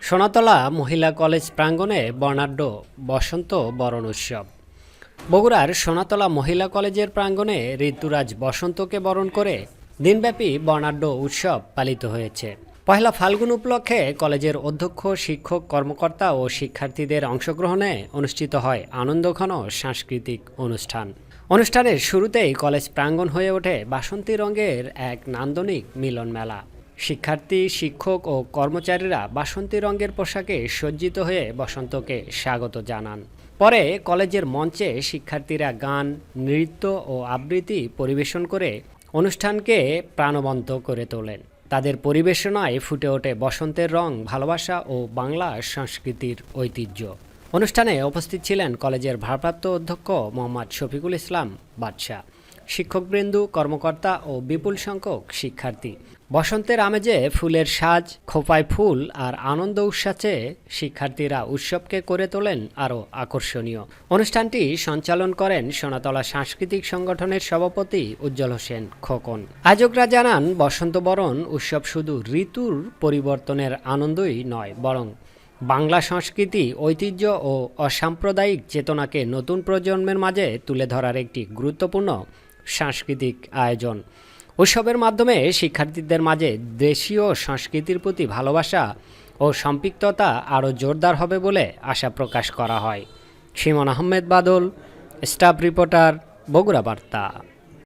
সোনাতলা মহিলা কলেজ প্রাঙ্গণে বর্ণাঢ্য বসন্ত বরণ উৎসব। বগুড়ার সোনাতলা মহিলা কলেজের প্রাঙ্গণে ঋতুরাজ বসন্তকে বরণ করে দিনব্যাপী বর্ণাঢ্য উৎসব পালিত হয়েছে। পহেলা ফাল্গুন উপলক্ষে কলেজের অধ্যক্ষ, শিক্ষক, কর্মকর্তা ও শিক্ষার্থীদের অংশগ্রহণে অনুষ্ঠিত হয় আনন্দঘন সাংস্কৃতিক অনুষ্ঠান। অনুষ্ঠানের শুরুতেই কলেজ প্রাঙ্গণ হয়ে ওঠে বাসন্তী রঙের এক নান্দনিক মিলন মেলা। শিক্ষার্থী, শিক্ষক ও কর্মচারীরা বাসন্তী রঙের পোশাকে সজ্জিত হয়ে বসন্তকে স্বাগত জানান। পরে কলেজের মঞ্চে শিক্ষার্থীরা গান, নৃত্য ও আবৃত্তি পরিবেশন করে অনুষ্ঠানকে প্রাণবন্ত করে তোলেন। তাদের পরিবেশনায় ফুটে ওঠে বসন্তের রং, ভালোবাসা ও বাংলা সংস্কৃতির ঐতিহ্য। অনুষ্ঠানে উপস্থিত ছিলেন কলেজের ভারপ্রাপ্ত অধ্যক্ষ মোহাম্মদ শফিকুল ইসলাম বাদশা, শিক্ষকবৃন্দ, কর্মকর্তা ও বিপুল সংখ্যক শিক্ষার্থী। বসন্তের আমেজে ফুলের সাজ, খোপায় ফুল আর আনন্দ উচ্ছ্বাসে শিক্ষার্থীরা উৎসবকে করে তোলেন আরও আকর্ষণীয়। অনুষ্ঠানটি সঞ্চালন করেন সোনাতলা সাংস্কৃতিক সংগঠনের সভাপতি উজ্জ্বল হোসেন খোকন। আয়োজকরা জানান, বসন্ত বরণ উৎসব শুধু ঋতুর পরিবর্তনের আনন্দই নয়, বরং বাংলা সংস্কৃতি, ঐতিহ্য ও অসাম্প্রদায়িক চেতনাকে নতুন প্রজন্মের মাঝে তুলে ধরার একটি গুরুত্বপূর্ণ সাংস্কৃতিক আয়োজন। উৎসবের মাধ্যমে শিক্ষার্থীদের মাঝে দেশীয় সংস্কৃতির প্রতি ভালোবাসা ও সম্পৃক্ততা আরও জোরদার হবে বলে আশা প্রকাশ করা হয়। শিমন আহমেদ বাদল, স্টাফ রিপোর্টার, বগুড়া বার্তা।